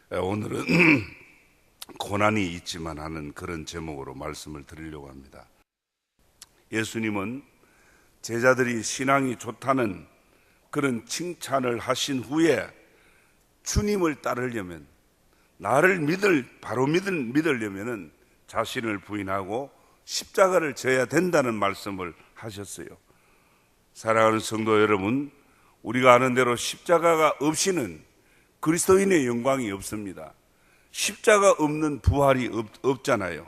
오늘은 고난이 있지만 하는 그런 제목으로 말씀을 드리려고 합니다. 예수님은 제자들이 신앙이 좋다는 그런 칭찬을 하신 후에 주님을 따르려면, 나를 바로 믿으려면 자신을 부인하고 십자가를 져야 된다는 말씀을 하셨어요. 사랑하는 성도 여러분, 우리가 아는 대로 십자가가 없이는 그리스도인의 영광이 없습니다. 십자가 없는 부활이 없잖아요.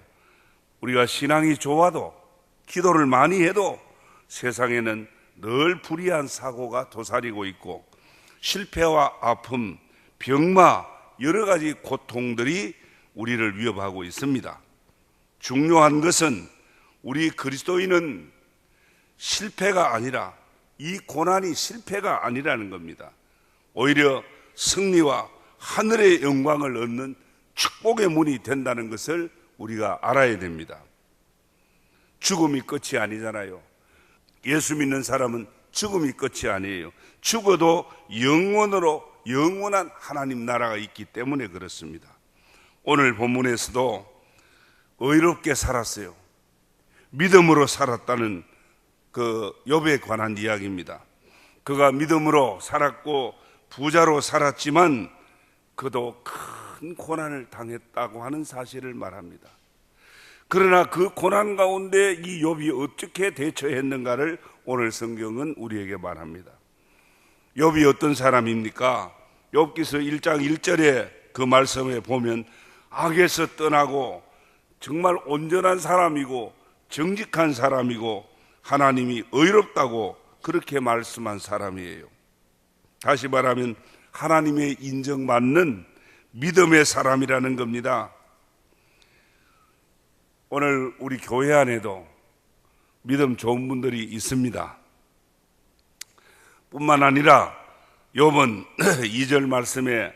우리가 신앙이 좋아도, 기도를 많이 해도 세상에는 늘 불의한 사고가 도사리고 있고, 실패와 아픔, 병마, 여러 가지 고통들이 우리를 위협하고 있습니다. 중요한 것은 우리 그리스도인은 실패가 아니라, 이 고난이 실패가 아니라는 겁니다. 오히려 승리와 하늘의 영광을 얻는 축복의 문이 된다는 것을 우리가 알아야 됩니다. 죽음이 끝이 아니잖아요. 예수 믿는 사람은 죽음이 끝이 아니에요. 죽어도 영원한 하나님 나라가 있기 때문에 그렇습니다. 오늘 본문에서도 의롭게 살았어요. 믿음으로 살았다는 그 욥에 관한 이야기입니다. 그가 믿음으로 살았고 부자로 살았지만 그도 큰 고난을 당했다고 하는 사실을 말합니다. 그러나 그 고난 가운데 이 욥이 어떻게 대처했는가를 오늘 성경은 우리에게 말합니다. 욥이 어떤 사람입니까? 욥기서 1장 1절에 그 말씀에 보면 악에서 떠나고 정말 온전한 사람이고 정직한 사람이고 하나님이 의롭다고 그렇게 말씀한 사람이에요. 다시 말하면 하나님의 인정받는 믿음의 사람이라는 겁니다. 오늘 우리 교회 안에도 믿음 좋은 분들이 있습니다. 뿐만 아니라 욥은 2절 말씀에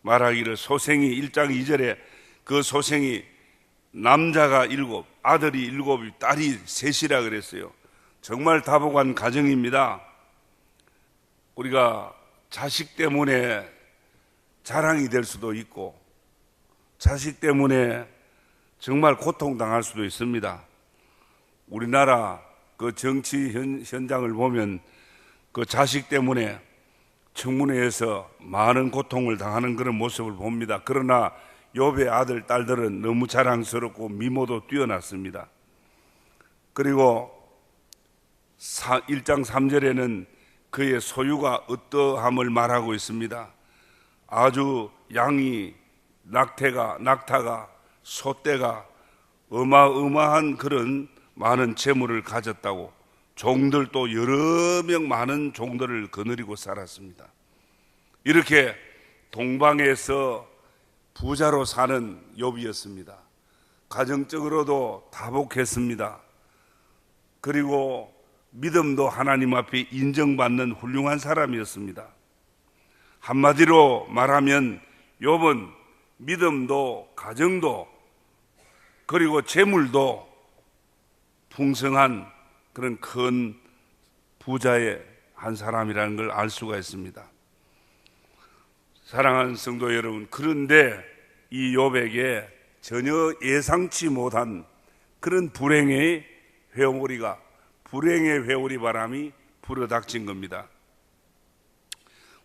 말하기를 소생이 1장 2절에 그 소생이 남자가 7, 아들이 7, 딸이 3이라 그랬어요. 정말 다복한 가정입니다. 우리가 자식 때문에 자랑이 될 수도 있고 자식 때문에 정말 고통당할 수도 있습니다. 우리나라 그 정치 현장을 보면 그 자식 때문에 청문회에서 많은 고통을 당하는 그런 모습을 봅니다. 그러나 욥의 아들, 딸들은 너무 자랑스럽고 미모도 뛰어났습니다. 그리고 1장 3절에는 그의 소유가 어떠함을 말하고 있습니다. 아주 양이, 낙타가, 소떼가 어마어마한 그런 많은 재물을 가졌다고, 종들도 여러 명 많은 종들을 거느리고 살았습니다. 이렇게 동방에서 부자로 사는 욥이었습니다. 가정적으로도 다복했습니다. 그리고 믿음도 하나님 앞에 인정받는 훌륭한 사람이었습니다. 한마디로 말하면 욥은 믿음도 가정도 그리고 재물도 풍성한 그런 큰 부자의 한 사람이라는 걸 알 수가 있습니다. 사랑하는 성도 여러분, 그런데 이 욥에게 전혀 예상치 못한 그런 불행의 회오리 바람이 불어닥친 겁니다.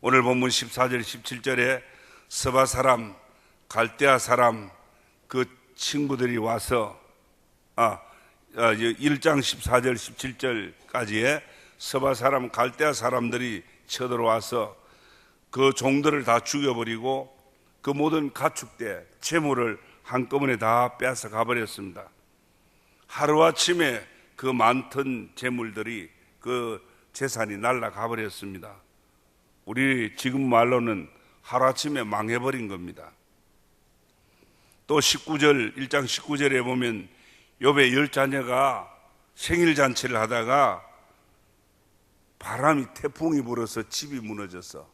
오늘 본문 14절 17절에 서바 사람, 갈대아 사람 그 친구들이 와서 1장 14절 17절까지의 서바 사람, 갈대아 사람들이 쳐들어와서 그 종들을 다 죽여버리고 그 모든 가축대 재물을 한꺼번에 다 빼앗아 가버렸습니다. 하루아침에 그 많던 재물들이, 그 재산이 날아가 버렸습니다. 우리 지금 말로는 하루아침에 망해버린 겁니다. 또 1장 19절에 보면 욥의 10자녀가 생일잔치를 하다가 바람이, 태풍이 불어서 집이 무너져서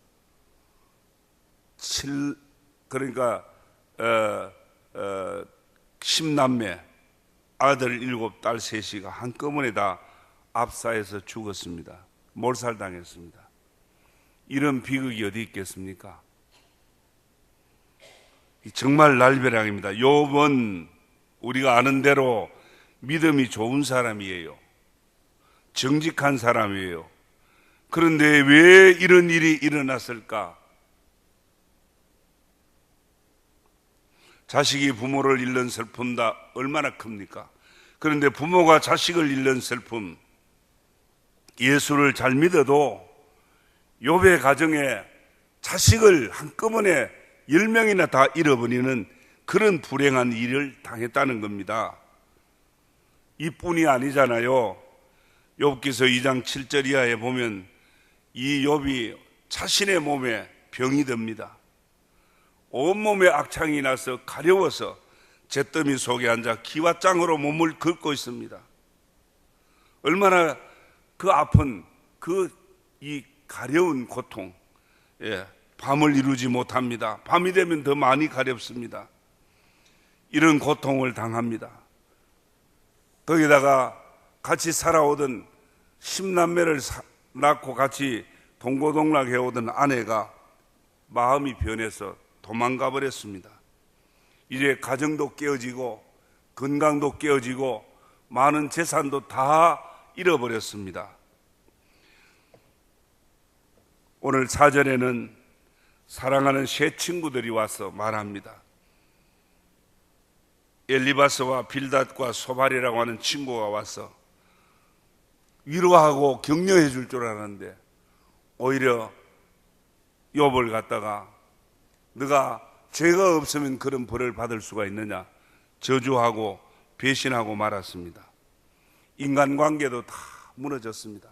그러니까 10남매, 아들 7, 딸 3가 한꺼번에 다 압사해서 죽었습니다. 몰살당했습니다. 이런 비극이 어디 있겠습니까? 정말 날벼락입니다. 욥은 우리가 아는 대로 믿음이 좋은 사람이에요. 정직한 사람이에요. 그런데 왜 이런 일이 일어났을까? 자식이 부모를 잃는 슬픔다 얼마나 큽니까? 그런데 부모가 자식을 잃는 슬픔, 예수를 잘 믿어도 욥의 가정에 자식을 한꺼번에 10명이나 다 잃어버리는 그런 불행한 일을 당했다는 겁니다. 이뿐이 아니잖아요. 욥기서 2장 7절 이하에 보면 이 욥이 자신의 몸에 병이 듭니다. 온몸에 악창이 나서 가려워서 잿더미 속에 앉아 기와장으로 몸을 긁고 있습니다. 얼마나 그 아픈 이 가려운 고통, 밤을 이루지 못합니다. 밤이 되면 더 많이 가렵습니다. 이런 고통을 당합니다. 거기다가 같이 살아오던 10남매를 낳고 같이 동고동락해오던 아내가 마음이 변해서 도망가 버렸습니다. 이제 가정도 깨어지고 건강도 깨어지고 많은 재산도 다 잃어버렸습니다. 오늘 사전에는 사랑하는 세 친구들이 와서 말합니다. 엘리바스와 빌닷과 소발이라고 하는 친구가 와서 위로하고 격려해 줄 줄 알았는데 오히려 욥을 갖다가 네가 죄가 없으면 그런 벌을 받을 수가 있느냐 저주하고 배신하고 말았습니다. 인간관계도 다 무너졌습니다.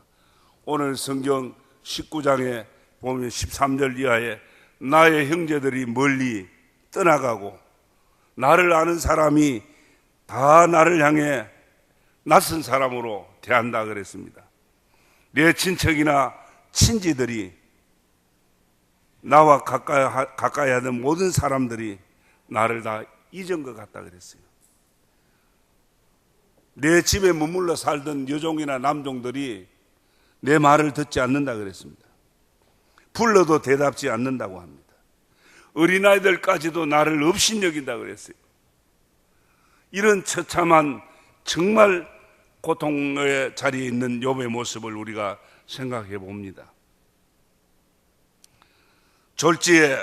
오늘 성경 19장에 보면 13절 이하에 나의 형제들이 멀리 떠나가고 나를 아는 사람이 다 나를 향해 낯선 사람으로 대한다 그랬습니다. 내 친척이나 친지들이 나와 가까이 하던 모든 사람들이 나를 다 잊은 것 같다 그랬어요. 내 집에 머물러 살던 여종이나 남종들이 내 말을 듣지 않는다 그랬습니다. 불러도 대답지 않는다고 합니다. 어린아이들까지도 나를 업신여긴다 그랬어요. 이런 처참한 정말 고통의 자리에 있는 욥의 모습을 우리가 생각해 봅니다. 졸지에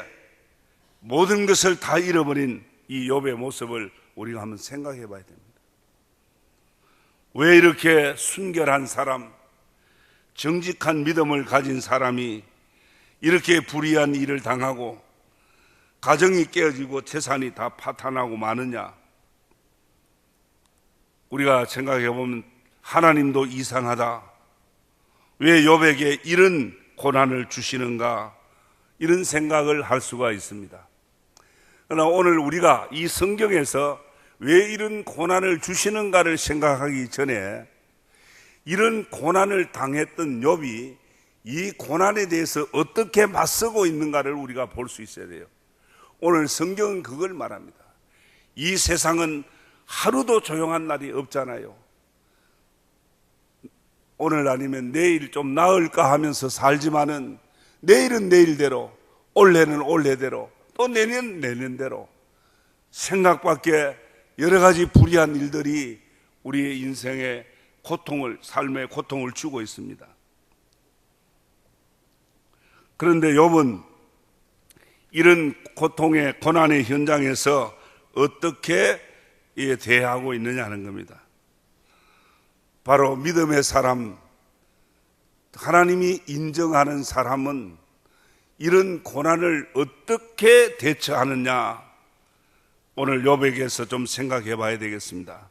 모든 것을 다 잃어버린 이 욥의 모습을 우리가 한번 생각해 봐야 됩니다. 왜 이렇게 순결한 사람, 정직한 믿음을 가진 사람이 이렇게 불의한 일을 당하고 가정이 깨어지고 재산이 다 파탄하고 마느냐? 우리가 생각해 보면 하나님도 이상하다. 왜 욥에게 이런 고난을 주시는가? 이런 생각을 할 수가 있습니다. 그러나 오늘 우리가 이 성경에서 왜 이런 고난을 주시는가를 생각하기 전에 이런 고난을 당했던 욥이 이 고난에 대해서 어떻게 맞서고 있는가를 우리가 볼 수 있어야 돼요. 오늘 성경은 그걸 말합니다. 이 세상은 하루도 조용한 날이 없잖아요. 오늘 아니면 내일 좀 나을까 하면서 살지만은 내일은 내일대로, 올해는 올해대로, 또 내년은 내년대로 생각밖에 여러 가지 불의한 일들이 우리의 인생의 고통을, 삶의 고통을 주고 있습니다. 그런데 욥은 이런 고통의 고난의 현장에서 어떻게 대하고 있느냐 하는 겁니다. 바로 믿음의 사람, 하나님이 인정하는 사람은 이런 고난을 어떻게 대처하느냐, 오늘 욥에게서 좀 생각해 봐야 되겠습니다.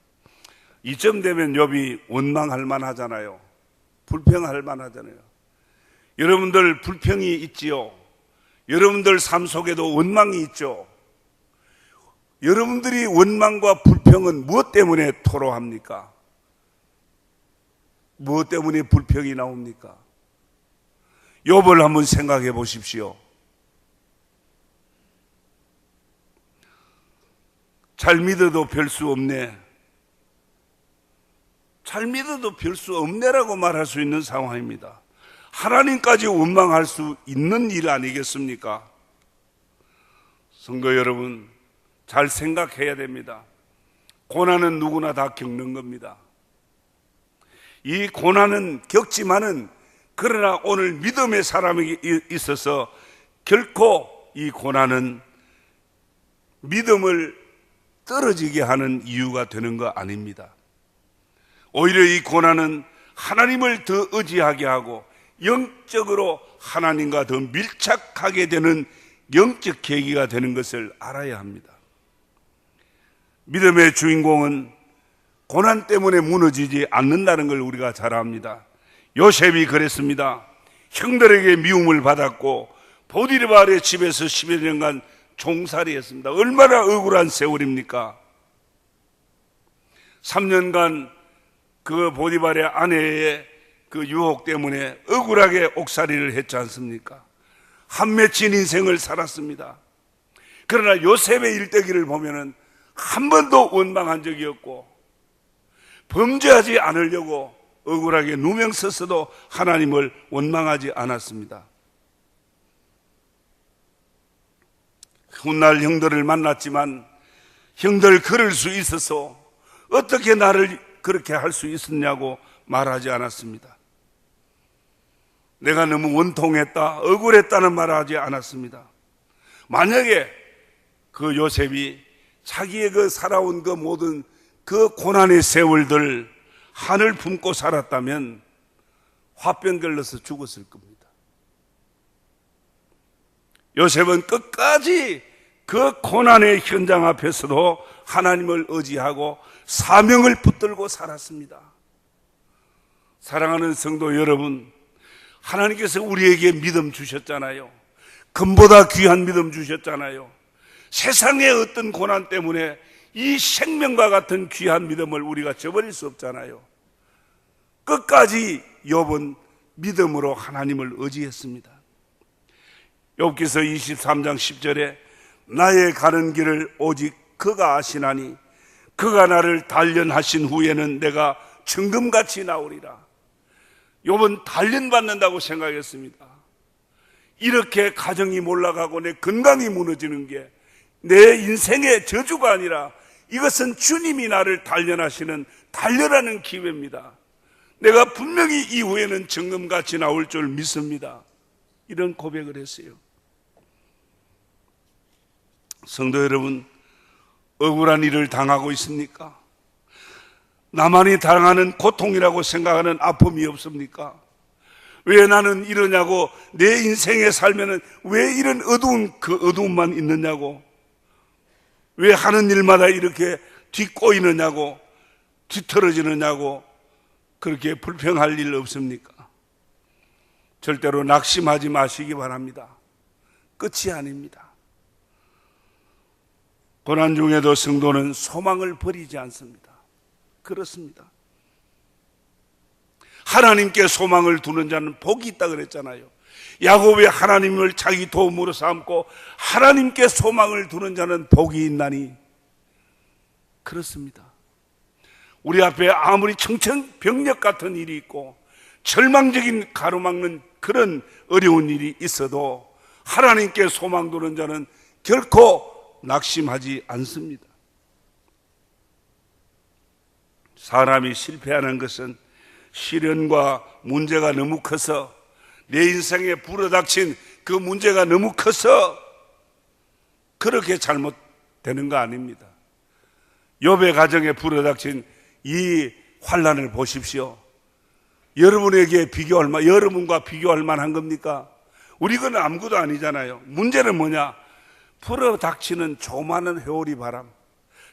이쯤 되면 욥이 원망할 만하잖아요. 불평할 만하잖아요. 여러분들 불평이 있지요. 여러분들 삶 속에도 원망이 있죠. 여러분들이 원망과 불평은 무엇 때문에 토로합니까? 무엇 때문에 불평이 나옵니까? 욥을 한번 생각해 보십시오. 잘 믿어도 별 수 없네. 잘 믿어도 별 수 없네라고 말할 수 있는 상황입니다. 하나님까지 원망할 수 있는 일 아니겠습니까? 성도 여러분, 잘 생각해야 됩니다. 고난은 누구나 다 겪는 겁니다. 이 고난은 겪지만은 그러나 오늘 믿음의 사람에게 있어서 결코 이 고난은 믿음을 떨어지게 하는 이유가 되는 거 아닙니다. 오히려 이 고난은 하나님을 더 의지하게 하고 영적으로 하나님과 더 밀착하게 되는 영적 계기가 되는 것을 알아야 합니다. 믿음의 주인공은 고난 때문에 무너지지 않는다는 걸 우리가 잘 압니다. 요셉이 그랬습니다. 형들에게 미움을 받았고 보디르발의 집에서 10여 년간 종살이했습니다. 얼마나 억울한 세월입니까? 3년간 그 보디발의 아내의 그 유혹 때문에 억울하게 옥살이를 했지 않습니까? 한 맺힌 인생을 살았습니다. 그러나 요셉의 일대기를 보면은 한 번도 원망한 적이 없고 범죄하지 않으려고 억울하게 누명 썼어도 하나님을 원망하지 않았습니다. 훗날 형들을 만났지만 형들 그럴 수 있어서 어떻게 나를 그렇게 할 수 있었냐고 말하지 않았습니다. 내가 너무 원통했다, 억울했다는 말을 하지 않았습니다. 만약에 그 요셉이 자기의 그 살아온 그 모든 그 고난의 세월들 한을 품고 살았다면 화병 걸려서 죽었을 겁니다. 요셉은 끝까지 그 고난의 현장 앞에서도 하나님을 의지하고 사명을 붙들고 살았습니다. 사랑하는 성도 여러분, 하나님께서 우리에게 믿음 주셨잖아요. 금보다 귀한 믿음 주셨잖아요. 세상의 어떤 고난 때문에 이 생명과 같은 귀한 믿음을 우리가 저버릴 수 없잖아요. 끝까지 욥은 믿음으로 하나님을 의지했습니다. 욥기서 23장 10절에 나의 가는 길을 오직 그가 아시나니 그가 나를 단련하신 후에는 내가 정금같이 나오리라. 욥은 단련받는다고 생각했습니다. 이렇게 가정이 몰락하고 내 건강이 무너지는 게 내 인생의 저주가 아니라 이것은 주님이 나를 단련하시는 단련하는 기회입니다. 내가 분명히 이후에는 정금같이 나올 줄 믿습니다. 이런 고백을 했어요. 성도 여러분, 억울한 일을 당하고 있습니까? 나만이 당하는 고통이라고 생각하는 아픔이 없습니까? 왜 나는 이러냐고, 내 인생에 살면은 왜 이런 그 어두움만 있느냐고, 왜 하는 일마다 이렇게 뒷꼬이느냐고, 뒤틀어지느냐고, 그렇게 불평할 일 없습니까? 절대로 낙심하지 마시기 바랍니다. 끝이 아닙니다. 고난 중에도 성도는 소망을 버리지 않습니다. 그렇습니다. 하나님께 소망을 두는 자는 복이 있다 그랬잖아요. 야곱이 하나님을 자기 도움으로 삼고 하나님께 소망을 두는 자는 복이 있나니. 그렇습니다. 우리 앞에 아무리 청천벽력 같은 일이 있고 절망적인 가로막는 그런 어려운 일이 있어도 하나님께 소망 두는 자는 결코 낙심하지 않습니다. 사람이 실패하는 것은 시련과 문제가 너무 커서, 내 인생에 불어닥친 그 문제가 너무 커서 그렇게 잘못되는 거 아닙니다. 욥의 가정에 불어닥친 이 환난을 보십시오. 여러분과 비교할 만한 겁니까? 우리는 아무것도 아니잖아요. 문제는 뭐냐? 불어닥치는 조그마한 회오리 바람,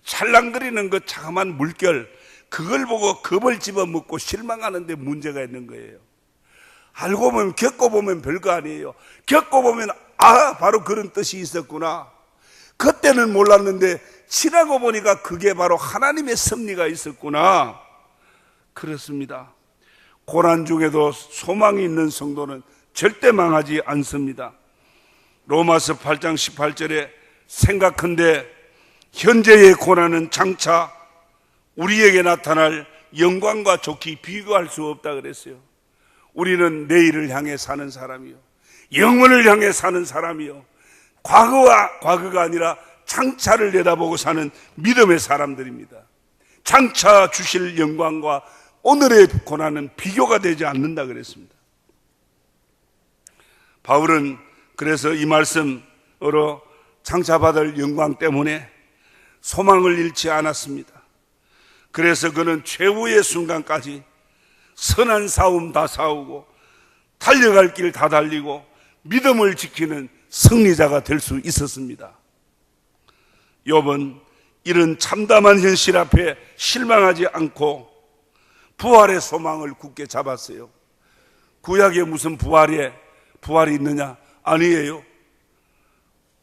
찰랑거리는 그 자그마한 물결, 그걸 보고 겁을 집어먹고 실망하는데 문제가 있는 거예요. 알고 보면, 겪어보면 별거 아니에요. 겪어보면 바로 그런 뜻이 있었구나. 그때는 몰랐는데 지나고 보니까 그게 바로 하나님의 섭리가 있었구나. 그렇습니다. 고난 중에도 소망이 있는 성도는 절대 망하지 않습니다. 로마서 8장 18절에 생각한데 현재의 고난은 장차 우리에게 나타날 영광과 좋게 비교할 수 없다 그랬어요. 우리는 내일을 향해 사는 사람이요, 영원을 향해 사는 사람이요, 과거가 아니라 장차를 내다보고 사는 믿음의 사람들입니다. 장차 주실 영광과 오늘의 고난은 비교가 되지 않는다 그랬습니다. 바울은 그래서 이 말씀으로 장차 받을 영광 때문에 소망을 잃지 않았습니다. 그래서 그는 최후의 순간까지 선한 싸움 다 싸우고 달려갈 길 다 달리고 믿음을 지키는 승리자가 될 수 있었습니다. 욥은 이런 참담한 현실 앞에 실망하지 않고 부활의 소망을 굳게 잡았어요. 구약에 무슨 부활이 있느냐? 아니에요.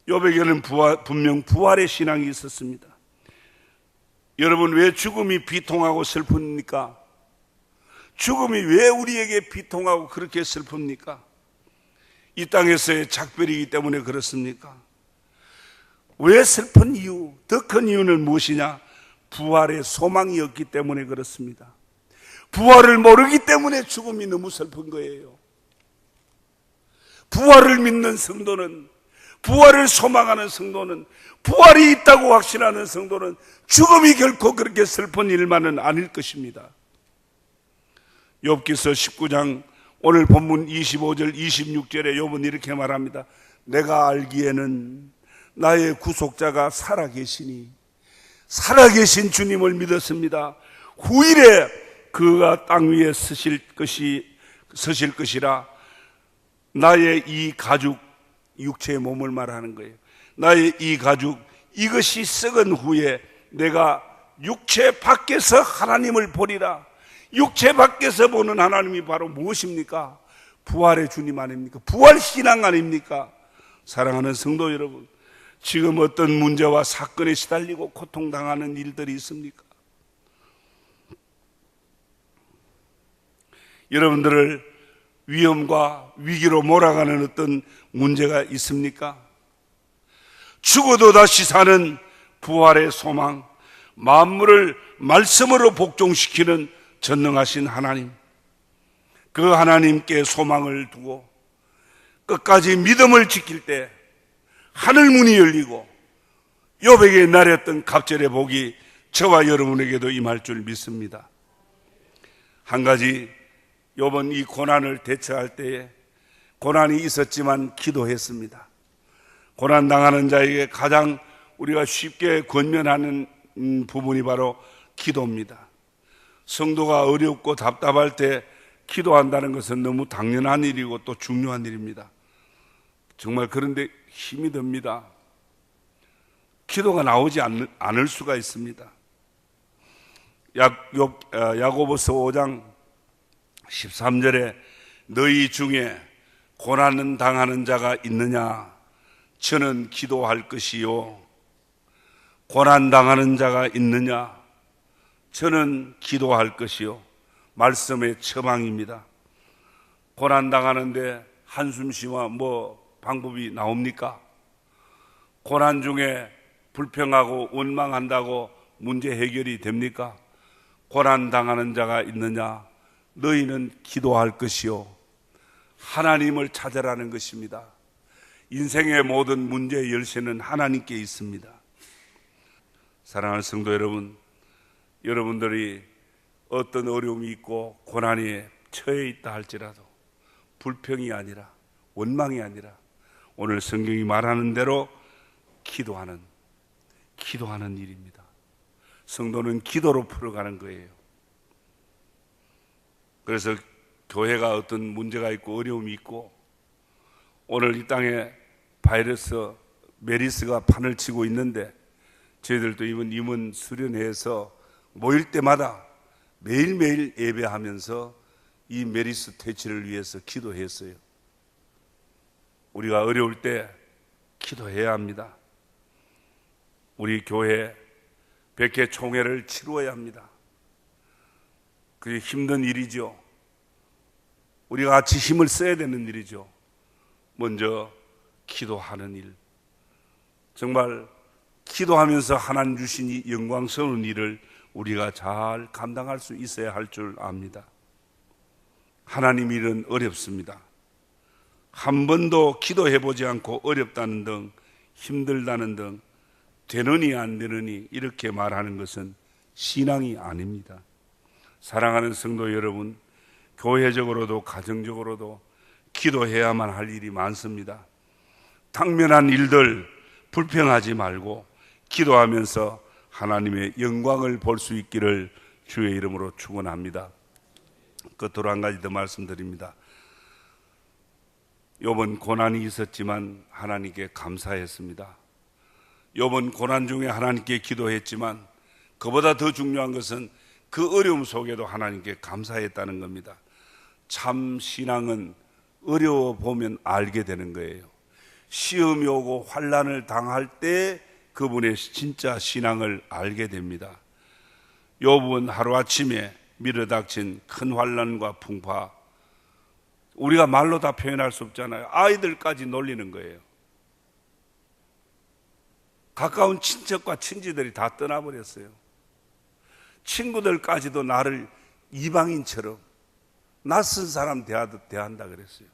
욥에게는 분명 부활의 신앙이 있었습니다. 여러분, 왜 죽음이 비통하고 슬픕니까? 죽음이 왜 우리에게 비통하고 그렇게 슬픕니까? 이 땅에서의 작별이기 때문에 그렇습니까? 왜 슬픈 이유, 더 큰 이유는 무엇이냐? 부활의 소망이 없기 때문에 그렇습니다. 부활을 모르기 때문에 죽음이 너무 슬픈 거예요. 부활을 믿는 성도는, 부활을 소망하는 성도는, 부활이 있다고 확신하는 성도는 죽음이 결코 그렇게 슬픈 일만은 아닐 것입니다. 욥기서 19장 오늘 본문 25절 26절에 욥은 이렇게 말합니다. 내가 알기에는 나의 구속자가 살아계시니 살아계신 주님을 믿었습니다. 후일에 그가 땅 위에 서실 것이라. 나의 이 가죽, 육체의 몸을 말하는 거예요. 나의 이 가죽, 이것이 썩은 후에 내가 육체 밖에서 하나님을 보리라. 육체 밖에서 보는 하나님이 바로 무엇입니까? 부활의 주님 아닙니까? 부활 신앙 아닙니까? 사랑하는 성도 여러분, 지금 어떤 문제와 사건에 시달리고 고통당하는 일들이 있습니까? 여러분들을 위험과 위기로 몰아가는 어떤 문제가 있습니까? 죽어도 다시 사는 부활의 소망, 만물을 말씀으로 복종시키는 전능하신 하나님, 그 하나님께 소망을 두고 끝까지 믿음을 지킬 때 하늘 문이 열리고 욥에게 내렸던 갑절의 복이 저와 여러분에게도 임할 줄 믿습니다. 한 가지, 욥은 이 고난을 대처할 때에 고난이 있었지만 기도했습니다. 고난당하는 자에게 가장 우리가 쉽게 권면하는 부분이 바로 기도입니다. 성도가 어렵고 답답할 때 기도한다는 것은 너무 당연한 일이고 또 중요한 일입니다. 정말 그런데 힘이 듭니다. 기도가 나오지 않을 수가 있습니다. 야고보서 5장 13절에 너희 중에 고난은 당하는 자가 있느냐? 저는 기도할 것이요. 고난 당하는 자가 있느냐? 저는 기도할 것이요. 말씀의 처방입니다. 고난 당하는데 한숨 쉬와 방법이 나옵니까? 고난 중에 불평하고 원망한다고 문제 해결이 됩니까? 고난 당하는 자가 있느냐? 너희는 기도할 것이요. 하나님을 찾으라는 것입니다. 인생의 모든 문제의 열쇠는 하나님께 있습니다. 사랑하는 성도 여러분, 여러분들이 어떤 어려움이 있고 고난에 처해 있다 할지라도 불평이 아니라 원망이 아니라 오늘 성경이 말하는 대로 기도하는 일입니다. 성도는 기도로 풀어가는 거예요. 그래서 교회가 어떤 문제가 있고 어려움이 있고 오늘 이 땅에 바이러스 메리스가 판을 치고 있는데 저희들도 이번 임원 수련회에서 모일 때마다 매일매일 예배하면서 이 메리스 퇴치를 위해서 기도했어요. 우리가 어려울 때 기도해야 합니다. 우리 교회 100회 총회를 치루어야 합니다. 그게 힘든 일이죠. 우리가 같이 힘을 써야 되는 일이죠. 먼저 기도하는 일, 정말 기도하면서 하나님 주신 이 영광스러운 일을 우리가 잘 감당할 수 있어야 할 줄 압니다. 하나님 일은 어렵습니다. 한 번도 기도해보지 않고 어렵다는 등 힘들다는 등 되느니 안 되느니 이렇게 말하는 것은 신앙이 아닙니다. 사랑하는 성도 여러분, 교회적으로도 가정적으로도 기도해야만 할 일이 많습니다. 당면한 일들 불평하지 말고 기도하면서 하나님의 영광을 볼 수 있기를 주의 이름으로 축원합니다. 끝으로 한 가지 더 말씀드립니다. 욥은 고난이 있었지만 하나님께 감사했습니다. 욥은 고난 중에 하나님께 기도했지만 그보다 더 중요한 것은 그 어려움 속에도 하나님께 감사했다는 겁니다. 참 신앙은 어려워 보면 알게 되는 거예요. 시험이 오고 환난을 당할 때 그분의 진짜 신앙을 알게 됩니다. 욥은 하루아침에 밀어닥친 큰 환난과 풍파, 우리가 말로 다 표현할 수 없잖아요. 아이들까지 놀리는 거예요. 가까운 친척과 친지들이 다 떠나버렸어요. 친구들까지도 나를 이방인처럼 낯선 사람 대하듯 대한다 그랬어요.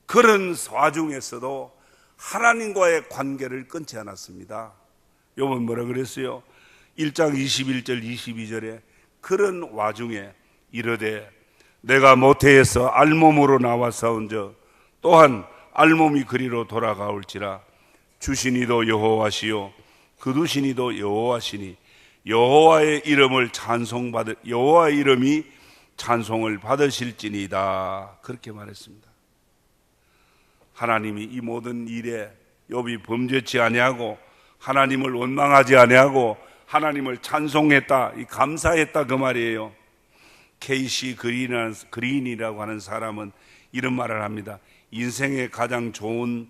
그런 와중에서도 하나님과의 관계를 끊지 않았습니다. 욥은 뭐라 그랬어요? 1장 21절 22절에 그런 와중에 이르되 내가 모태에서 알몸으로 나와 싸운저 또한 알몸이 그리로 돌아가올지라 주시니도 여호와시요 거두시니도 여호와시니 여호와의 이름을 여호와의 이름이 찬송을 받으실지니이다. 그렇게 말했습니다. 하나님이 이 모든 일에 욥이 범죄치 아니하고 하나님을 원망하지 아니하고 하나님을 찬송했다, 감사했다 그 말이에요. 케이시 그린이라고 하는 사람은 이런 말을 합니다. 인생의 가장 좋은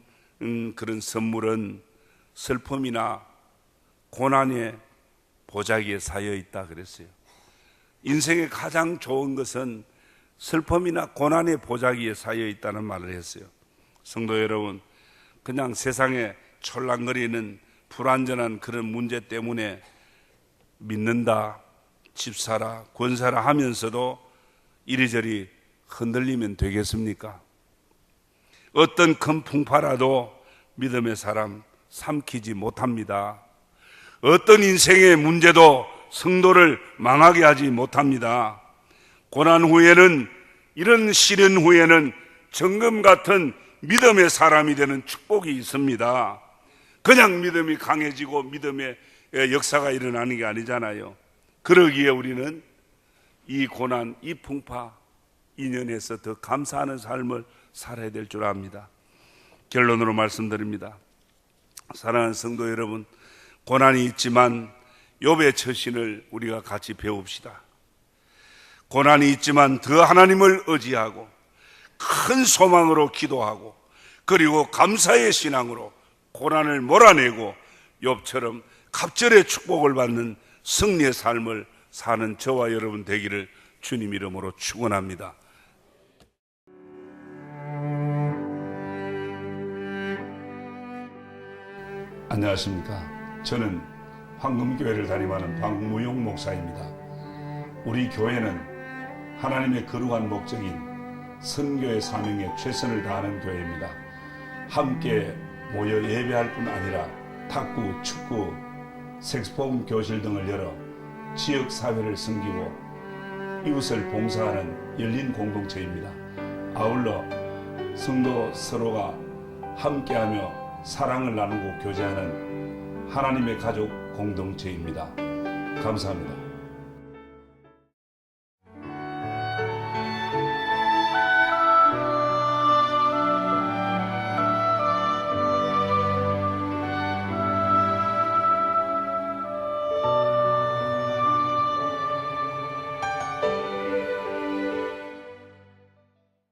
그런 선물은 슬픔이나 고난의 보자기에 쌓여 있다 그랬어요. 인생의 가장 좋은 것은 슬픔이나 고난의 보자기에 쌓여 있다는 말을 했어요. 성도 여러분, 그냥 세상에 촐랑거리는 불완전한 그런 문제 때문에 믿는다, 집사라, 권사라 하면서도 이리저리 흔들리면 되겠습니까? 어떤 큰 풍파라도 믿음의 사람 삼키지 못합니다. 어떤 인생의 문제도 성도를 망하게 하지 못합니다. 고난 후에는, 이런 시련 후에는 정금 같은 믿음의 사람이 되는 축복이 있습니다. 그냥 믿음이 강해지고 믿음의 역사가 일어나는 게 아니잖아요. 그러기에 우리는 이 고난, 이 풍파, 인연에서 더 감사하는 삶을 살아야 될 줄 압니다. 결론으로 말씀드립니다. 사랑하는 성도 여러분, 고난이 있지만 욥의 처신을 우리가 같이 배웁시다. 고난이 있지만 더 하나님을 의지하고 큰 소망으로 기도하고 그리고 감사의 신앙으로 고난을 몰아내고 욥처럼 갑절의 축복을 받는 승리의 삶을 사는 저와 여러분 되기를 주님 이름으로 축원합니다. 안녕하십니까. 저는 황금교회를 담임하는 박무용 목사입니다. 우리 교회는 하나님의 거룩한 목적인 선교의 사명에 최선을 다하는 교회입니다. 함께 모여 예배할 뿐 아니라 탁구, 축구, 색소폰 교실 등을 열어 지역 사회를 섬기고 이웃을 봉사하는 열린 공동체입니다. 아울러 성도 서로가 함께하며 사랑을 나누고 교제하는 하나님의 가족 공동체입니다. 감사합니다.